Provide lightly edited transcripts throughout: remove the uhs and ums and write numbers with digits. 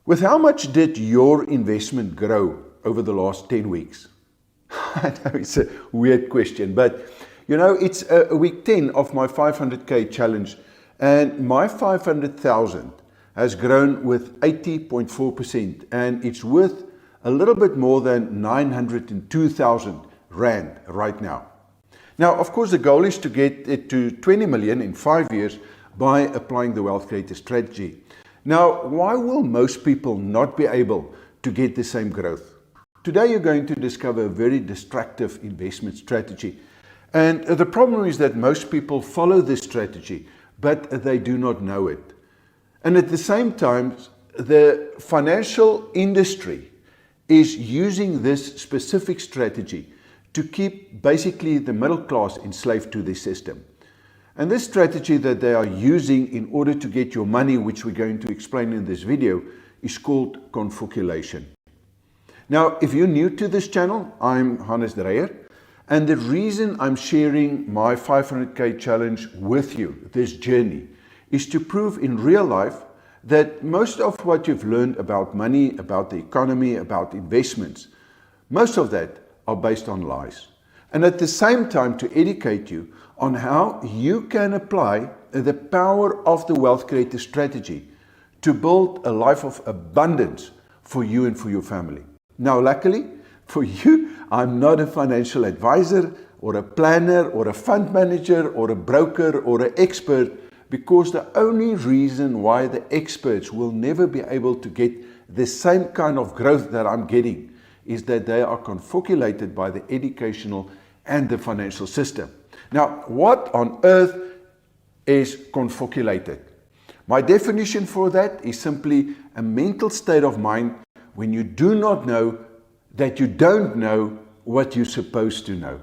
With how much did your investment grow over the last 10 weeks? I know it's a weird question, but you know, it's week 10 of my 500K challenge, and my 500,000 has grown with 80.4%, and it's worth a little bit more than 902,000 Rand right now. Now, of course, the goal is to get it to 20 million in 5 years by applying the Wealth Creator strategy. Now, why will most people not be able to get the same growth? Today, you're going to discover a very destructive investment strategy. And the problem is that most people follow this strategy, but they do not know it. And at the same time, the financial industry is using this specific strategy to keep basically the middle class enslaved to this system. And this strategy that they are using in order to get your money, which we're going to explain in this video, is called confokulation. Now, if you're new to this channel, I'm Dreyer, and the reason I'm sharing my 500K challenge with you, this journey, is to prove in real life that most of what you've learned about money, about the economy, about investments, most of that are based on lies. And at the same time, to educate you on how you can apply the power of the Wealth Creator strategy to build a life of abundance for you and for your family. Now, luckily for you, I'm not a financial advisor or a planner or a fund manager or a broker or an expert, because the only reason why the experts will never be able to get the same kind of growth that I'm getting is that they are confoculated by the educational and the financial system. Now, what on earth is confoculated? My definition for that is simply a mental state of mind when you do not know that you don't know what you're supposed to know.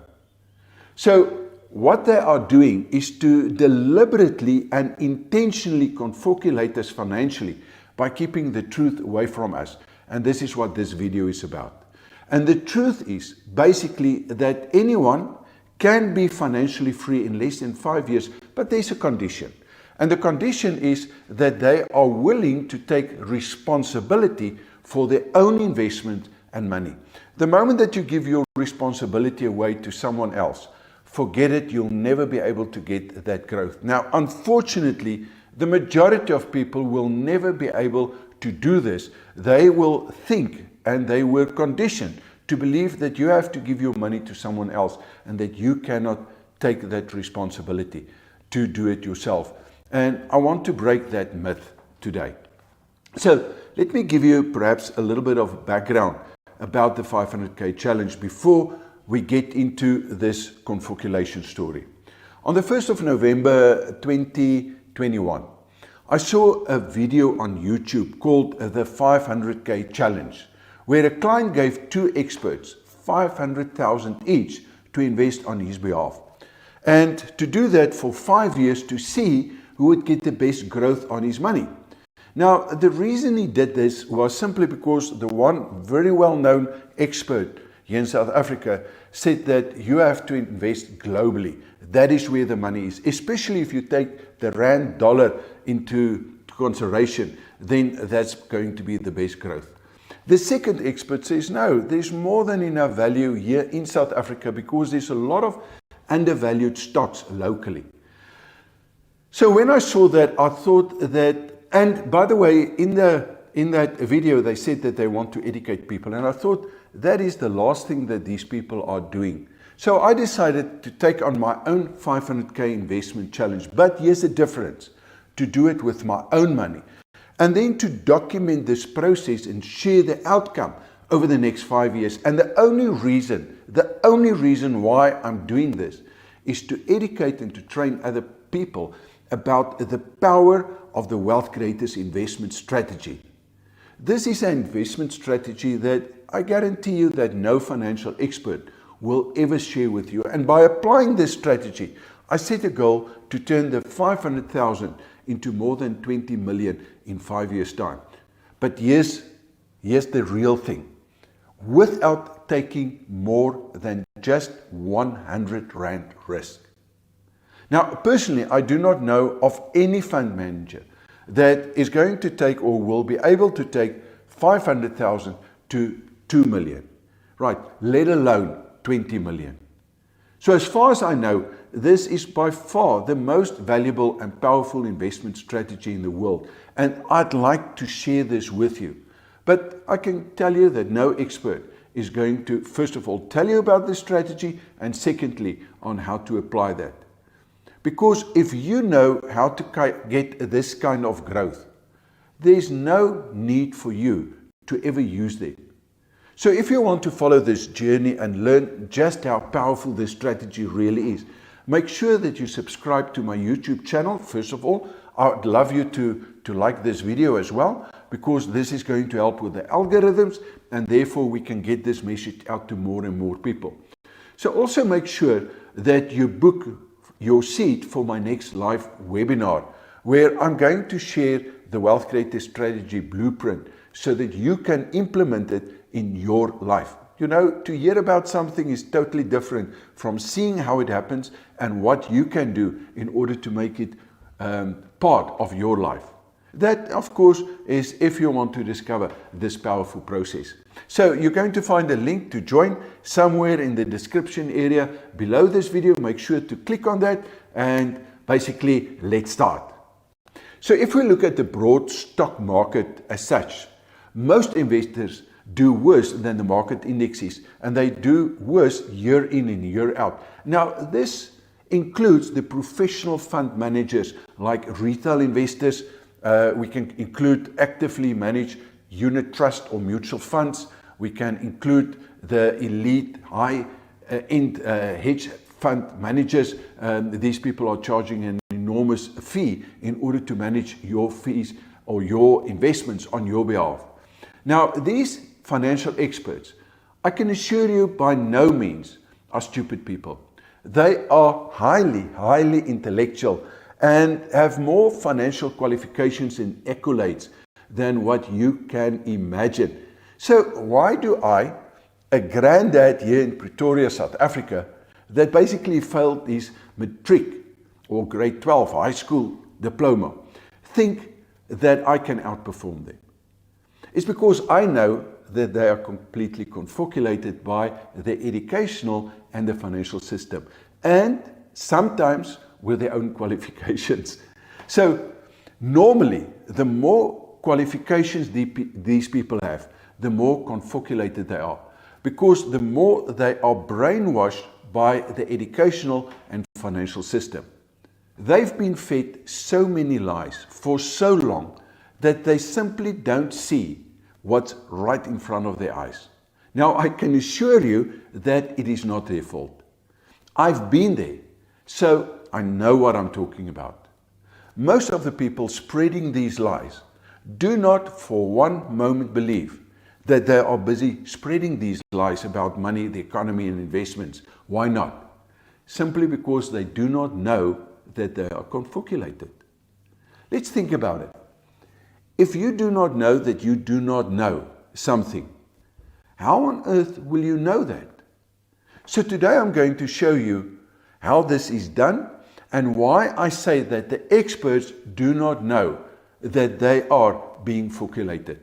So what they are doing is to deliberately and intentionally confoculate us financially by keeping the truth away from us. And this is what this video is about. And the truth is basically that anyone can be financially free in less than 5 years, but there's a condition. And the condition is that they are willing to take responsibility for their own investment and money. The moment that you give your responsibility away to someone else, forget it, you'll never be able to get that growth. Now, unfortunately, the majority of people will never be able to do this. They will think, and they were conditioned to believe that you have to give your money to someone else and that you cannot take that responsibility to do it yourself. And I want to break that myth today. So let me give you perhaps a little bit of background about the 500K challenge before we get into this confoculation story. On the 1st of November 2021, I saw a video on YouTube called the 500K challenge, where a client gave two experts 500,000 each to invest on his behalf, and to do that for 5 years to see who would get the best growth on his money. Now, the reason he did this was simply because the one very well-known expert here in South Africa said that you have to invest globally. That is where the money is, especially if you take the rand dollar into consideration, then that's going to be the best growth. The second expert says, no, there's more than enough value here in South Africa because there's a lot of undervalued stocks locally. So when I saw that, I thought that, and by the way, in that video, they said that they want to educate people. And I thought that is the last thing that these people are doing. So I decided to take on my own 500K investment challenge. But here's the difference, to do it with my own money. And then to document this process and share the outcome over the next 5 years. And the only reason why I'm doing this is to educate and to train other people about the power of the Wealth Creators investment strategy. This is an investment strategy that I guarantee you that no financial expert will ever share with you. And by applying this strategy, I set a goal to turn the 500,000 into more than 20 million in 5 years' time. But here's the real thing. Without taking more than just 100 Rand risk. Now, personally, I do not know of any fund manager that is going to take or will be able to take 500,000 to 2 million, right? Let alone 20 million. So as far as I know, this is by far the most valuable and powerful investment strategy in the world. And I'd like to share this with you. But I can tell you that no expert is going to, first of all, tell you about this strategy, and secondly, on how to apply that. Because if you know how to get this kind of growth, there's no need for you to ever use them. So if you want to follow this journey and learn just how powerful this strategy really is, make sure that you subscribe to my YouTube channel. First of all, I'd love you to like this video as well, because this is going to help with the algorithms, and therefore we can get this message out to more and more people. So also make sure that you book your seat for my next live webinar, where I'm going to share the Wealth Creator Strategy Blueprint so that you can implement it in your life. You know, to hear about something is totally different from seeing how it happens and what you can do in order to make it part of your life. That, of course, is if you want to discover this powerful process. So you're going to find a link to join somewhere in the description area below this video. Make sure to click on that, and basically let's start. So if we look at the broad stock market as such, most investors do worse than the market indexes, and they do worse year in and year out. Now, this includes the professional fund managers like retail investors. We can include actively managed unit trust or mutual funds. We can include the elite high-end hedge fund managers. These people are charging an enormous fee in order to manage your fees or your investments on your behalf. Now, these financial experts, I can assure you, by no means are stupid people. They are highly intellectual and have more financial qualifications and accolades than what you can imagine. So why do I, a granddad here in Pretoria, South Africa, that basically failed his matric or grade 12 high school diploma, think that I can outperform them? It's because I know that they are completely confoculated by the educational and the financial system, and sometimes with their own qualifications. So normally, the more qualifications these people have, the more confoculated they are, because the more they are brainwashed by the educational and financial system. They've been fed so many lies for so long that they simply don't see what's right in front of their eyes. Now, I can assure you that it is not their fault. I've been there, so I know what I'm talking about. Most of the people spreading these lies do not for one moment believe that they are busy spreading these lies about money, the economy, and investments. Why not? Simply because they do not know that they are confoculated. Let's think about it. If you do not know that you do not know something, how on earth will you know that? So today I'm going to show you how this is done and why I say that the experts do not know that they are being foculated.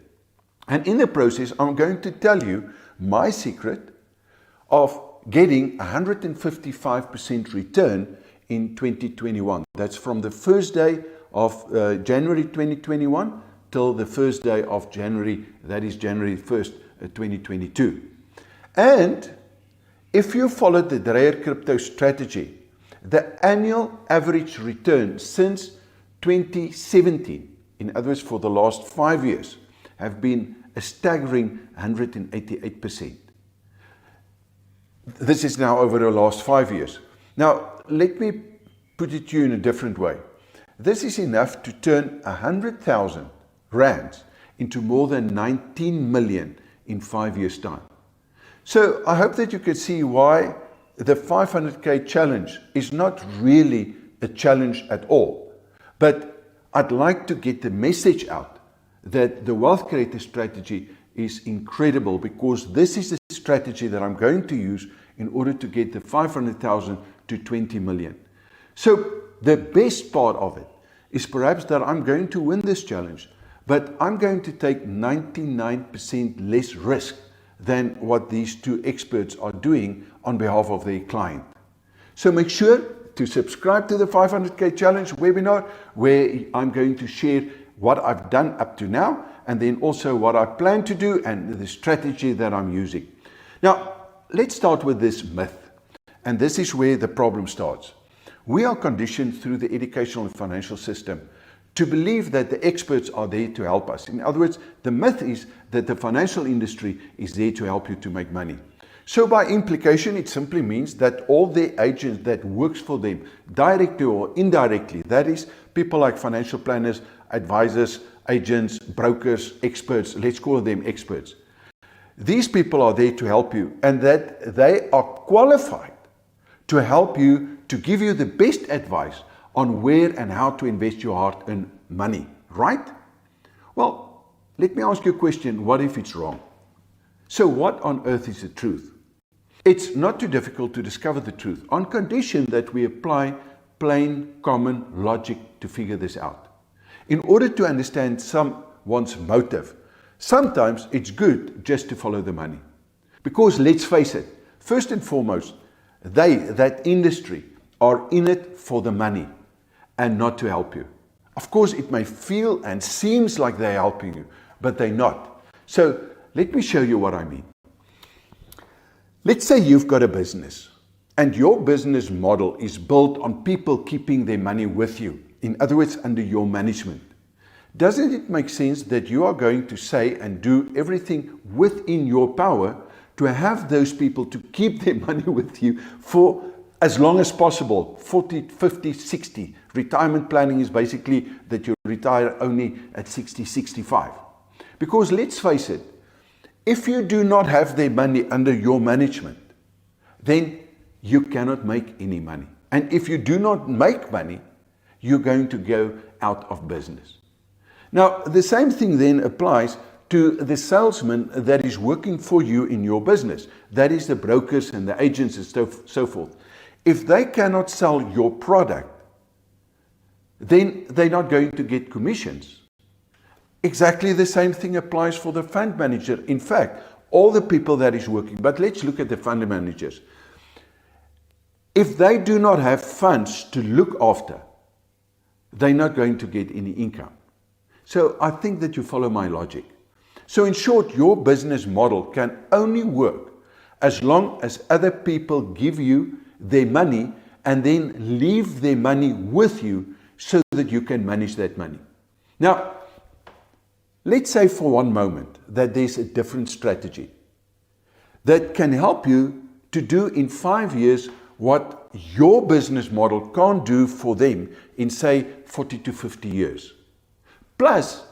And in the process, I'm going to tell you my secret of getting 155% return in 2021. That's from the first day of January 2021 till the first day of January, that is January 1st, 2022. And if you follow the Dreyer crypto strategy, the annual average return since 2017, in other words, for the last 5 years, have been a staggering 188%. This is now over the last 5 years. Now, let me put it to you in a different way. This is enough to turn 100,000 rands into more than 19 million in 5 years' time. So I hope that you can see why the 500K challenge is not really a challenge at all. But I'd like to get the message out that the wealth creator strategy is incredible, because this is the strategy that I'm going to use in order to get the 500,000 to 20 million. So the best part of it is perhaps that I'm going to win this challenge, but I'm going to take 99% less risk than what these two experts are doing on behalf of their client. So make sure to subscribe to the 500K Challenge webinar, where I'm going to share what I've done up to now, and then also what I plan to do and the strategy that I'm using. Now, let's start with this myth. And this is where the problem starts. We are conditioned through the educational and financial system to believe that the experts are there to help us. In other words, the myth is that the financial industry is there to help you to make money. So by implication, it simply means that all the agents that works for them, directly or indirectly, that is, people like financial planners, advisors, agents, brokers, experts, let's call them experts. These people are there to help you, and that they are qualified to help you, to give you the best advice on where and how to invest your hard-earned money, right? Well, let me ask you a question. What if it's wrong? So what on earth is the truth? It's not too difficult to discover the truth on condition that we apply plain, common logic to figure this out. In order to understand someone's motive, sometimes it's good just to follow the money. Because let's face it, first and foremost, that industry, are in it for the money and not to help you. Of course, it may feel and seems like they're helping you, but they're not. So let me show you what I mean. Let's say you've got a business and your business model is built on people keeping their money with you. In other words, under your management. Doesn't it make sense that you are going to say and do everything within your power to have those people to keep their money with you for as long as possible, 40, 50, 60. Retirement planning is basically that you retire only at 60, 65. Because let's face it, if you do not have their money under your management, then you cannot make any money. And if you do not make money, you're going to go out of business. Now, the same thing then applies to the salesman that is working for you in your business. That is the brokers and the agents and so forth. If they cannot sell your product, then they're not going to get commissions. Exactly the same thing applies for the fund manager. In fact, all the people that is working, but let's look at the fund managers. If they do not have funds to look after, they're not going to get any income. So I think that you follow my logic. So in short, your business model can only work as long as other people give you their money and then leave their money with you so that you can manage that money. Now, let's say for one moment that there's a different strategy that can help you to do in 5 years what your business model can't do for them in, say, 40 to 50 years. Plus,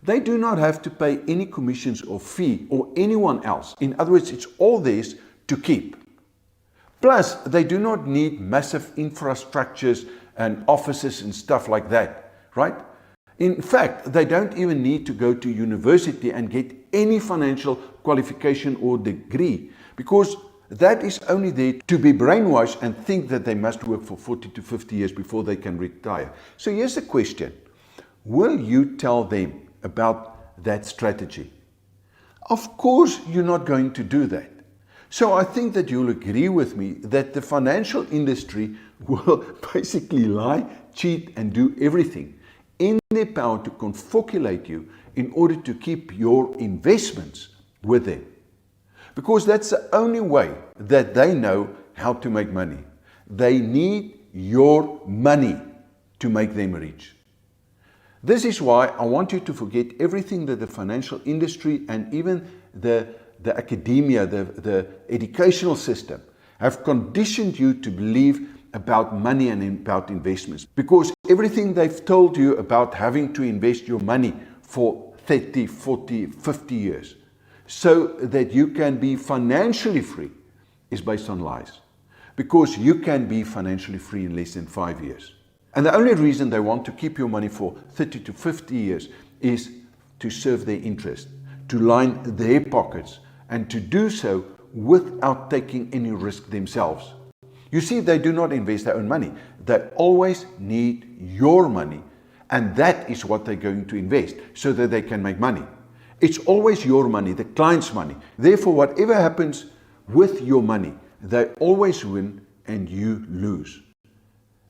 they do not have to pay any commissions or fee or anyone else. In other words, it's all theirs to keep. Plus, they do not need massive infrastructures and offices and stuff like that, right? In fact, they don't even need to go to university and get any financial qualification or degree, because that is only there to be brainwashed and think that they must work for 40 to 50 years before they can retire. So here's the question. Will you tell them about that strategy? Of course, you're not going to do that. So I think that you'll agree with me that the financial industry will basically lie, cheat, and do everything in their power to confokulate you in order to keep your investments with them. Because that's the only way that they know how to make money. They need your money to make them rich. This is why I want you to forget everything that the financial industry and even the academia, the educational system have conditioned you to believe about money and about investments. Because everything they've told you about having to invest your money for 30, 40, 50 years so that you can be financially free is based on lies. Because you can be financially free in less than 5 years. And the only reason they want to keep your money for 30 to 50 years is to serve their interest, to line their pockets, and to do so without taking any risk themselves. You see, they do not invest their own money. They always need your money And that is what they're going to invest so that they can make money. It's always your money, the client's money. Therefore, whatever happens with your money, they always win and you lose.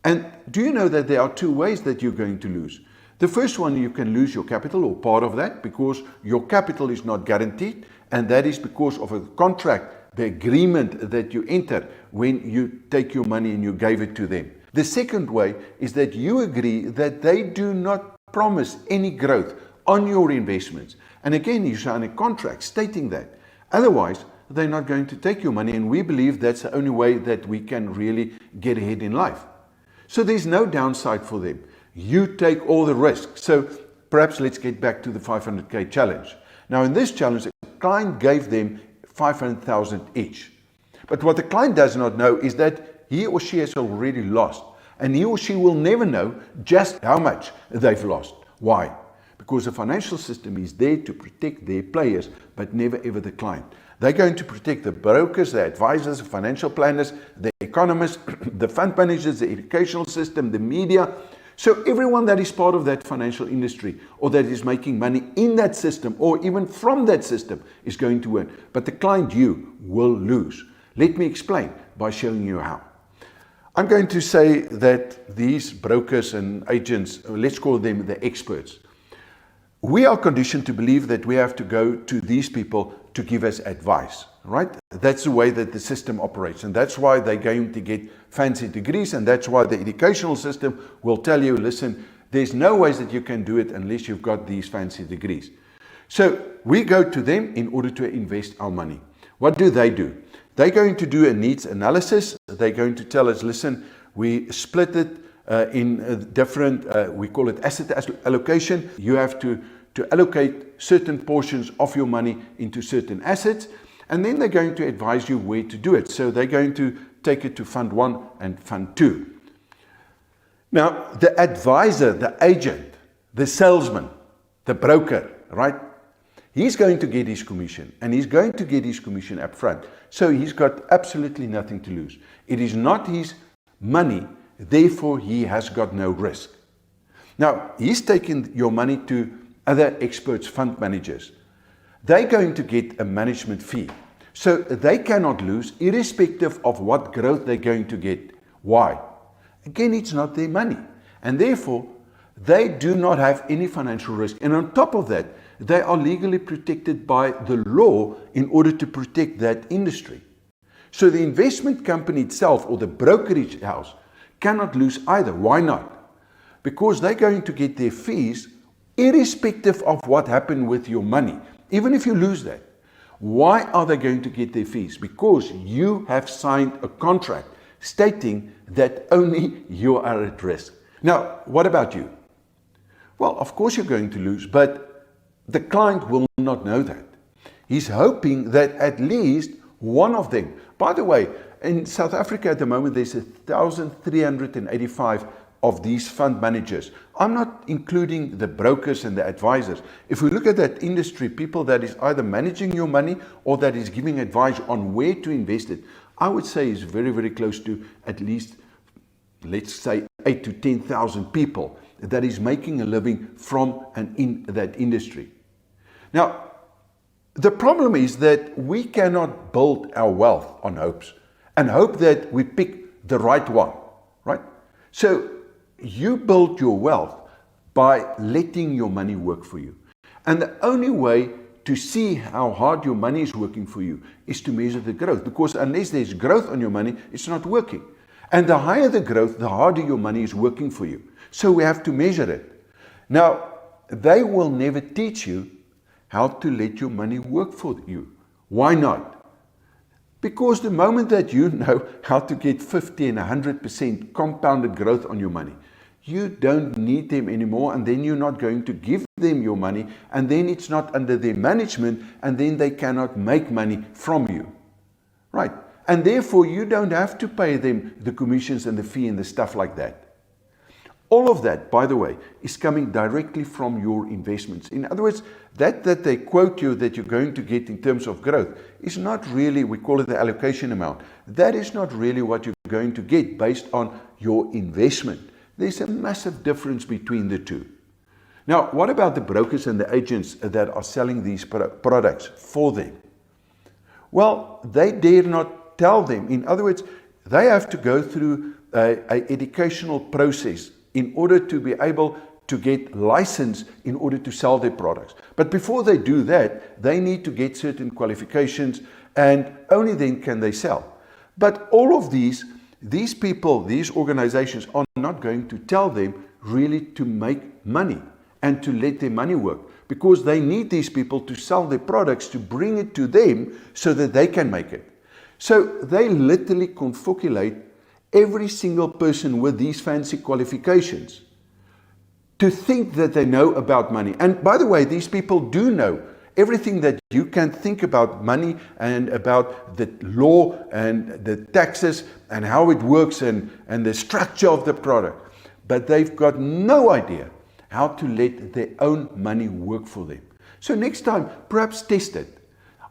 And do you know that there are two ways that you're going to lose? The first one, you can lose your capital or part of that because your capital is not guaranteed, and that is because of a contract, the agreement that you enter when you take your money and you gave it to them. The second way is that you agree that they do not promise any growth on your investments. And again, you sign a contract stating that. Otherwise, they're not going to take your money, and we believe that's the only way that we can really get ahead in life. So there's no downside for them. You take all the risk. So perhaps let's get back to the 500K challenge. Now in this challenge, the client gave them 500,000 each. But what the client does not know is that he or she has already lost. And he or she will never know just how much they've lost. Why? Because the financial system is there to protect their players, but never ever the client. They're going to protect the brokers, the advisors, the financial planners, the economists, the fund managers, the educational system, the media. So everyone that is part of that financial industry or that is making money in that system or even from that system is going to win. But the client, you, will lose. Let me explain by showing you how. I'm going to say that these brokers and agents, let's call them the experts, we are conditioned to believe that we have to go to these people to give us advice, right? That's the way that the system operates. And that's why they're going to get fancy degrees. And that's why the educational system will tell you, listen, there's no ways that you can do it unless you've got these fancy degrees. So we go to them in order to invest our money. What do? They're going to do a needs analysis. They're going to tell us, listen, we split it in different, we call it asset allocation. You have to allocate certain portions of your money into certain assets, and then they're going to advise you where to do it. So they're going to take it to Fund 1 and Fund 2. Now, the advisor, the agent, the salesman, the broker, right? He's going to get his commission, and he's going to get his commission up front. So he's got absolutely nothing to lose. It is not his money, therefore he has got no risk. Now, he's taking your money to other experts, fund managers. They're going to get a management fee. So they cannot lose irrespective of what growth they're going to get. Why? Again, it's not their money. And therefore, they do not have any financial risk. And on top of that, they are legally protected by the law in order to protect that industry. So the investment company itself or the brokerage house cannot lose either. Why not? Because they're going to get their fees irrespective of what happened with your money, even if you lose that. Why are they going to get their fees? Because you have signed a contract stating that only you are at risk. Now, what about you? Well, of course you're going to lose, but the client will not know that. He's hoping that at least one of them, by the way, in South Africa at the moment, there's 1,385 of these fund managers. I'm not including the brokers and the advisors. If we look at that industry, people that is either managing your money or that is giving advice on where to invest it, I would say is very, very close to at least, let's say, 8 to 10,000 people that is making a living from and in that industry. Now, the problem is that we cannot build our wealth on hopes and hope that we pick the right one, right? So you build your wealth by letting your money work for you. And the only way to see how hard your money is working for you is to measure the growth, because unless there's growth on your money, it's not working. And the higher the growth, the harder your money is working for you. So we have to measure it. Now, they will never teach you how to let your money work for you. Why not? Because the moment that you know how to get 50 and 100% compounded growth on your money, you don't need them anymore, and then you're not going to give them your money, and then it's not under their management, and then they cannot make money from you. Right? And therefore, you don't have to pay them the commissions and the fee and the stuff like that. All of that, by the way, is coming directly from your investments. In other words, that they quote you that you're going to get in terms of growth is not really, we call it the allocation amount. That is not really what you're going to get based on your investment. There's a massive difference between the two. Now, what about the brokers and the agents that are selling these products for them? Well, they dare not tell them. In other words, they have to go through an educational process in order to be able to get license in order to sell their products. But before they do that, they need to get certain qualifications, and only then can they sell. But all of these people, these organizations are not going to tell them really to make money and to let their money work, because they need these people to sell their products, to bring it to them so that they can make it. So they literally confokulate every single person with these fancy qualifications to think that they know about money. And by the way, these people do know everything that you can think about money and about the law and the taxes and how it works and the structure of the product. But they've got no idea how to let their own money work for them. So next time, perhaps test it.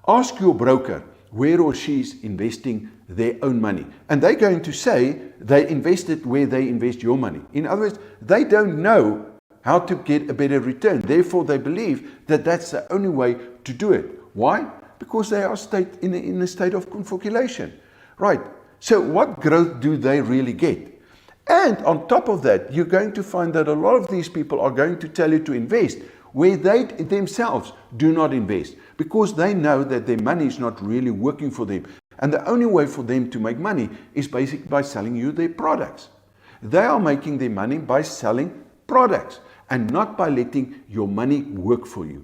Ask your broker where or she's investing their own money. And they're going to say they invested where they invest your money. In other words, they don't know how to get a better return. Therefore, they believe that that's the only way to do it. Why? Because they are in a state of confokulation. Right. So what growth do they really get? And on top of that, you're going to find that a lot of these people are going to tell you to invest where they themselves do not invest, because they know that their money is not really working for them. And the only way for them to make money is basically by selling you their products. They are making their money by selling products and not by letting your money work for you,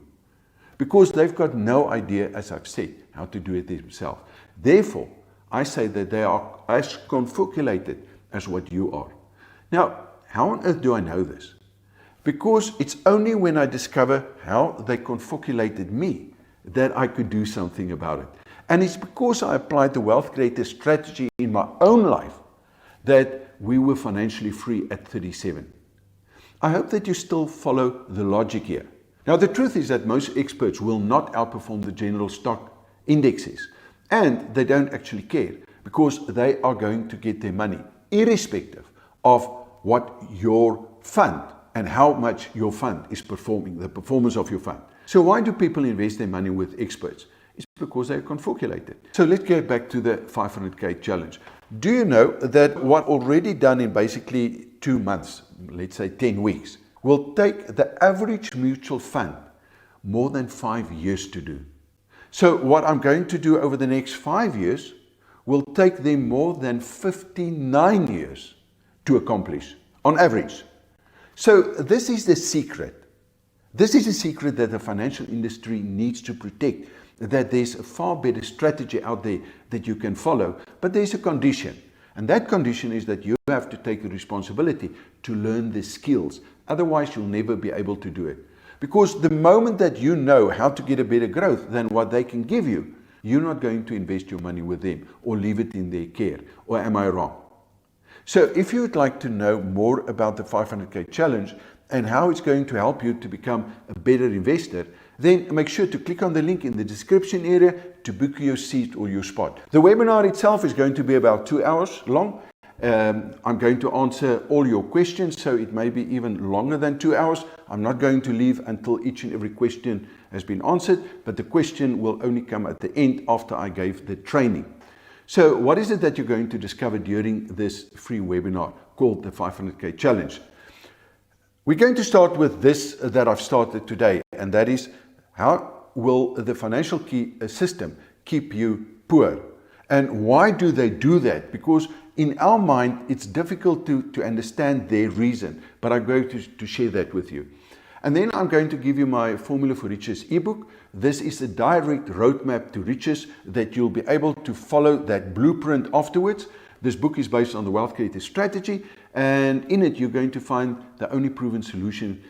because they've got no idea, as I've said, how to do it themselves. Therefore, I say that they are as confokulated as what you are. Now, how on earth do I know this? Because it's only when I discover how they confokulated me that I could do something about it. And it's because I applied the wealth creator strategy in my own life that we were financially free at 37. I hope that you still follow the logic here. Now, the truth is that most experts will not outperform the general stock indexes, and they don't actually care, because they are going to get their money irrespective of what your fund and how much your fund is performing, the performance of your fund. So why do people invest their money with experts? It's because they're confokulated. So let's get back to the 500K challenge. Do you know that what already done in basically 2 months, let's say 10 weeks, will take the average mutual fund more than 5 years to do? So what I'm going to do over the next 5 years will take them more than 59 years to accomplish, on average. So this is the secret. This is a secret that the financial industry needs to protect, that there's a far better strategy out there that you can follow, but there's a condition. And that condition is that you have to take the responsibility to learn the skills. Otherwise, you'll never be able to do it. Because the moment that you know how to get a better growth than what they can give you, you're not going to invest your money with them or leave it in their care. Or am I wrong? So if you would like to know more about the 500K challenge and how it's going to help you to become a better investor, then make sure to click on the link in the description area to book your seat or your spot. The webinar itself is going to be about 2 hours long. I'm going to answer all your questions, so it may be even longer than 2 hours. I'm not going to leave until each and every question has been answered, but the question will only come at the end after I gave the training. So what is it that you're going to discover during this free webinar called the 500K challenge? We're going to start with this that I've started today, and that is, how will the financial system keep you poor? And why do they do that? Because in our mind, it's difficult to understand their reason, but I'm going to share that with you. And then I'm going to give you my Formula for Riches ebook. This is a direct roadmap to riches that you'll be able to follow that blueprint afterwards. This book is based on the wealth creator strategy, and in it you're going to find the only proven solution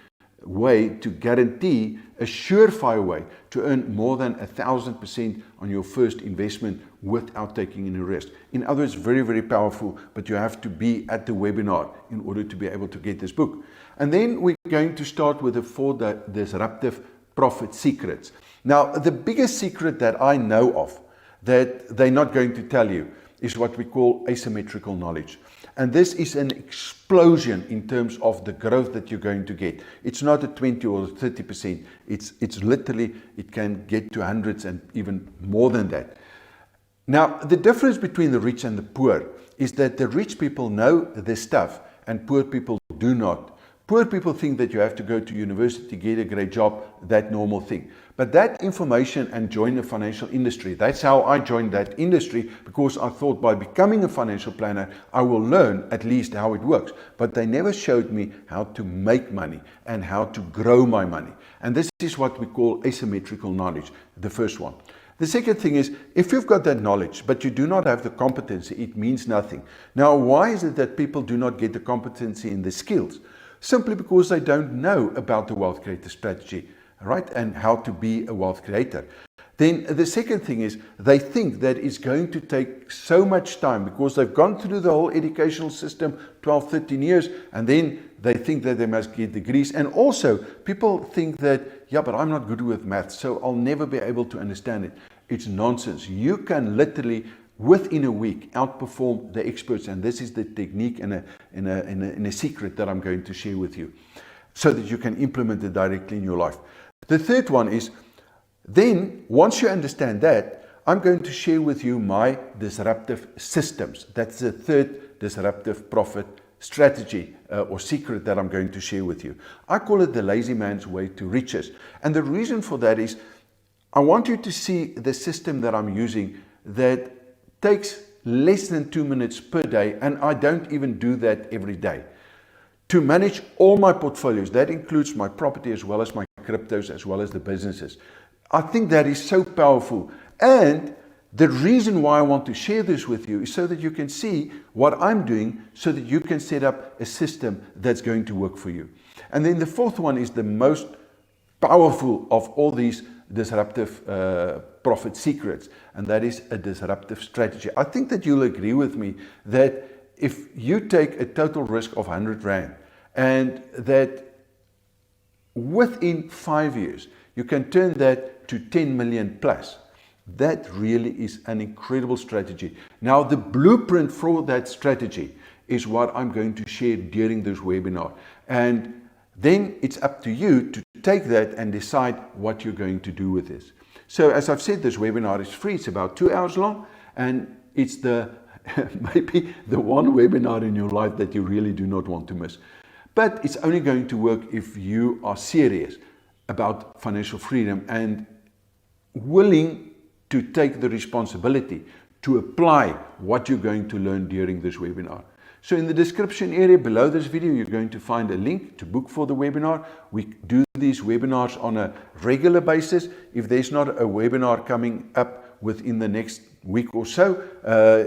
way to guarantee a surefire way to earn more than 1,000% on your first investment without taking any risk. In other words, very, very powerful, but you have to be at the webinar in order to be able to get this book. And then we're going to start with the 4 disruptive profit secrets. Now, the biggest secret that I know of that they're not going to tell you is what we call asymmetrical knowledge. And this is an explosion in terms of the growth that you're going to get. It's not a 20 or 30%. It's literally, it can get to hundreds and even more than that. Now, the difference between the rich and the poor is that the rich people know this stuff and poor people do not. Poor people think that you have to go to university, get a great job, that normal thing. But that information and join the financial industry, that's how I joined that industry, because I thought by becoming a financial planner, I will learn at least how it works. But they never showed me how to make money and how to grow my money. And this is what we call asymmetrical knowledge, the first one. The second thing is, if you've got that knowledge, but you do not have the competency, it means nothing. Now, why is it that people do not get the competency in the skills? Simply because they don't know about the wealth creator strategy, right? And how to be a wealth creator. Then the second thing is, they think that it's going to take so much time because they've gone through the whole educational system, 12, 13 years, and then they think that they must get degrees. And also, people think that, yeah, but I'm not good with math, so I'll never be able to understand it. It's nonsense. You can literally, within a week, outperform the experts. And this is the technique and a secret that I'm going to share with you so that you can implement it directly in your life. The third one is, then once you understand that, I'm going to share with you my disruptive systems. That's the third disruptive profit strategy or secret that I'm going to share with you. I call it the lazy man's way to riches. And the reason for that is, I want you to see the system that I'm using that takes less than 2 minutes per day, and I don't even do that every day. To manage all my portfolios, that includes my property as well as my cryptos, as well as the businesses. I think that is so powerful. And the reason why I want to share this with you is so that you can see what I'm doing, so that you can set up a system that's going to work for you. And then the fourth one is the most powerful of all these disruptive profit secrets, and that is a disruptive strategy. I think that you'll agree with me that if you take a total risk of 100 Rand and that within 5 years you can turn that to 10 million plus, that really is an incredible strategy. Now, the blueprint for that strategy is what I'm going to share during this webinar. And then it's up to you to take that and decide what you're going to do with this. So as I've said, this webinar is free. It's about 2 hours long, and it's the maybe the one webinar in your life that you really do not want to miss. But it's only going to work if you are serious about financial freedom and willing to take the responsibility to apply what you're going to learn during this webinar. So in the description area below this video, you're going to find a link to book for the webinar. We do these webinars on a regular basis. If there's not a webinar coming up within the next week or so,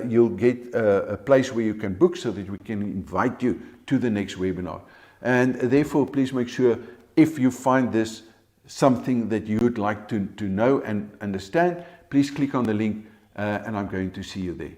you'll get a place where you can book so that we can invite you to the next webinar. And therefore, please make sure, if you find this something that you would like to know and understand, please click on the link and I'm going to see you there.